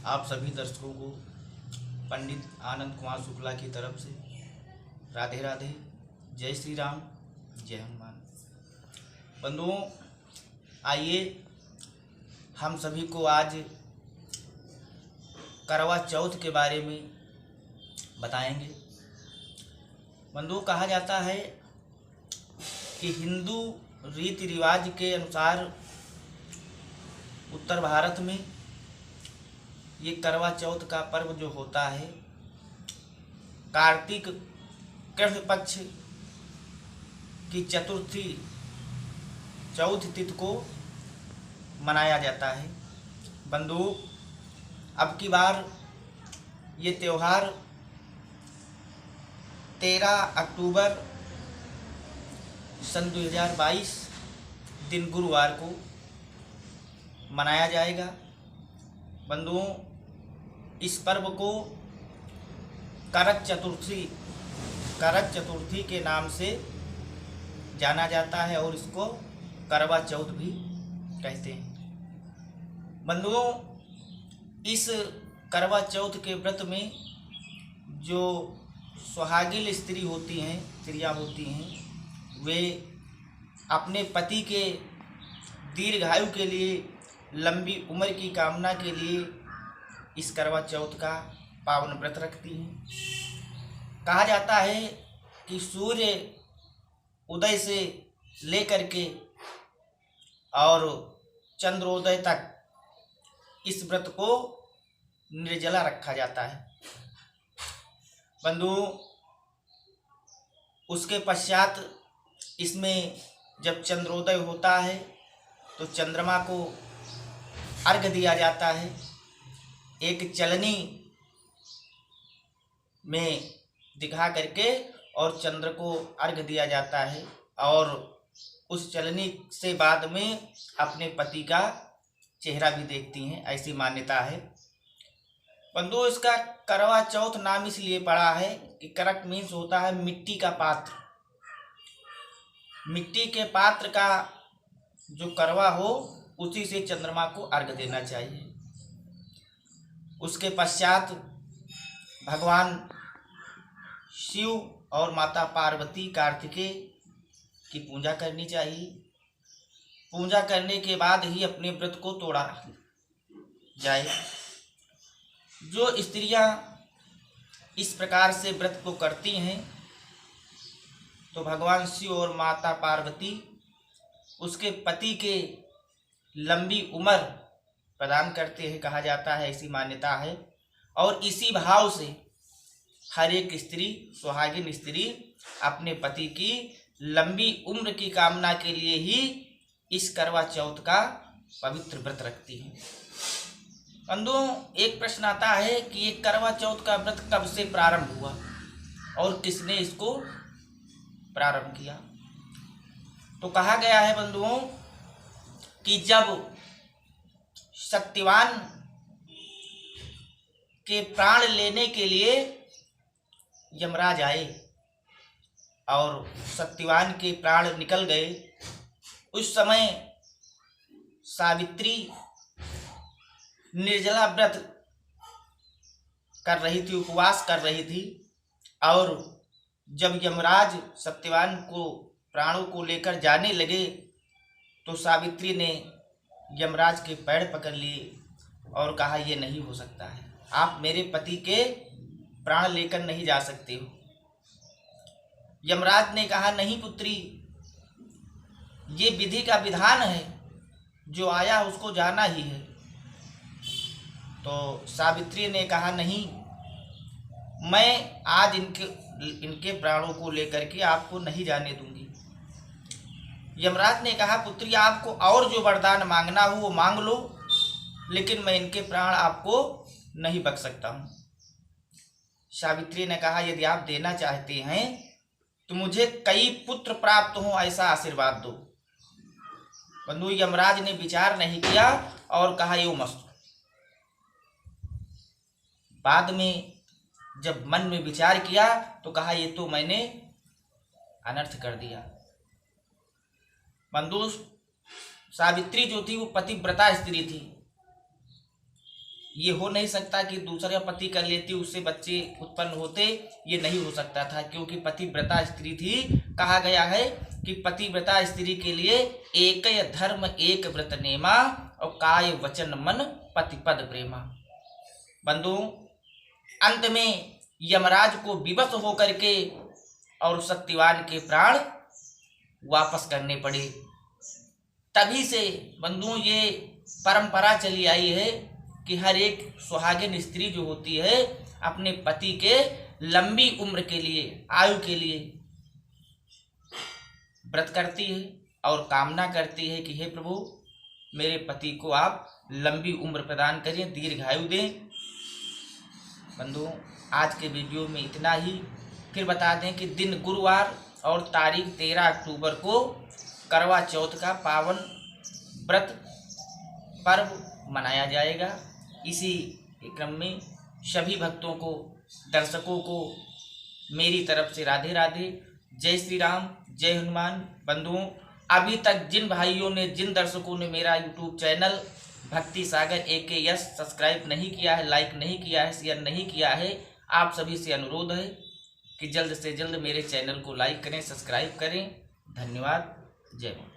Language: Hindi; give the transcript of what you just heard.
आप सभी दर्शकों को पंडित आनंद कुमार शुक्ला की तरफ से राधे राधे, जय श्री राम, जय हनुमान। बंधुओं, आइए हम सभी को आज करवा चौथ के बारे में बताएंगे। बंधुओं, कहा जाता है कि हिंदू रीति रिवाज के अनुसार उत्तर भारत में ये करवा चौथ का पर्व जो होता है कार्तिक कृष्ण पक्ष की चतुर्थी चौथ तिथि को मनाया जाता है। बंधुओं, अब की बार ये त्यौहार 13 अक्टूबर सन 2022 दिन गुरुवार को मनाया जाएगा। बंधुओं, इस पर्व को करक चतुर्थी के नाम से जाना जाता है और इसको करवा चौथ भी कहते हैं। बंधुओं, इस करवा चौथ के व्रत में जो सुहागिन स्त्रियां होती हैं, वे अपने पति के दीर्घायु के लिए, लंबी उम्र की कामना के लिए इस करवा चौथ का पावन व्रत रखती हैं। कहा जाता है कि सूर्य उदय से लेकर के और चंद्रोदय तक इस व्रत को निर्जला रखा जाता है। बंधुओं, उसके पश्चात इसमें जब चंद्रोदय होता है तो चंद्रमा को अर्घ्य दिया जाता है। एक चलनी में दिखा करके और चंद्र को अर्घ्य दिया जाता है और उस चलनी से बाद में अपने पति का चेहरा भी देखती हैं, ऐसी मान्यता है। बंधुओं, इसका करवा चौथ नाम इसलिए पड़ा है कि करक मीन्स होता है मिट्टी का पात्र। मिट्टी के पात्र का जो करवा हो उसी से चंद्रमा को अर्घ्य देना चाहिए। उसके पश्चात भगवान शिव और माता पार्वती कार्तिकेय की पूजा करनी चाहिए। पूजा करने के बाद ही अपने व्रत को तोड़ा जाए। जो स्त्रियां इस प्रकार से व्रत को करती हैं तो भगवान शिव और माता पार्वती उसके पति के लंबी उम्र प्रदान करते हैं, कहा जाता है, ऐसी मान्यता है। और इसी भाव से हर एक स्त्री, सुहागिन स्त्री अपने पति की लंबी उम्र की कामना के लिए ही इस करवा चौथ का पवित्र व्रत रखती है। बंधुओं, एक प्रश्न आता है कि ये करवा चौथ का व्रत कब से प्रारंभ हुआ और किसने इसको प्रारंभ किया। तो कहा गया है बंधुओं कि जब सत्यवान के प्राण लेने के लिए यमराज आए और सत्यवान के प्राण निकल गए, उस समय सावित्री निर्जला व्रत कर रही थी, उपवास कर रही थी। और जब यमराज सत्यवान को प्राणों को लेकर जाने लगे तो सावित्री ने यमराज के पैर पकड़ लिए और कहा, ये नहीं हो सकता है, आप मेरे पति के प्राण लेकर नहीं जा सकते हो। यमराज ने कहा, नहीं पुत्री, ये विधि का विधान है, जो आया उसको जाना ही है। तो सावित्री ने कहा, नहीं, मैं आज इनके प्राणों को लेकर के आपको नहीं जाने दूंगी। यमराज ने कहा, पुत्री, आपको और जो वरदान मांगना हो वो मांग लो, लेकिन मैं इनके प्राण आपको नहीं बख्श सकता हूँ। सावित्री ने कहा, यदि आप देना चाहते हैं तो मुझे कई पुत्र प्राप्त हों, ऐसा आशीर्वाद दो। बंधु, यमराज ने विचार नहीं किया और कहा, यो मस्त। बाद में जब मन में विचार किया तो कहा, ये तो मैंने अनर्थ कर दिया। बंधु, सावित्री जो थी वो पतिव्रता स्त्री थी। ये हो नहीं सकता कि दूसरा पति कर लेती, उससे बच्चे उत्पन्न होते, ये नहीं हो सकता था, क्योंकि पतिव्रता स्त्री थी। कहा गया है कि पतिव्रता स्त्री के लिए एक धर्म एक व्रत नेमा, और काय वचन मन पतिपद प्रेमा। बंधु, अंत में यमराज को विवश होकर के और सत्यवान के प्राण वापस करने पड़े। तभी से बंधु ये परंपरा चली आई है कि हर एक सुहागिन स्त्री जो होती है अपने पति के लंबी उम्र के लिए, आयु के लिए व्रत करती है और कामना करती है कि हे प्रभु, मेरे पति को आप लंबी उम्र प्रदान करें, दीर्घायु दें। बंधु, आज के वीडियो में इतना ही। फिर बता दें कि दिन गुरुवार और तारीख 13 अक्टूबर को करवा चौथ का पावन व्रत पर्व मनाया जाएगा। इसी क्रम में सभी भक्तों को, दर्शकों को मेरी तरफ से राधे राधे, जय श्री राम, जय हनुमान। बंधुओं, अभी तक जिन भाइयों ने, जिन दर्शकों ने मेरा यूट्यूब चैनल भक्ति सागर AKS सब्सक्राइब नहीं किया है, लाइक नहीं किया है, शेयर नहीं किया है, आप सभी से अनुरोध है कि जल्द से जल्द मेरे चैनल को लाइक करें, सब्सक्राइब करें। धन्यवाद। जय मां।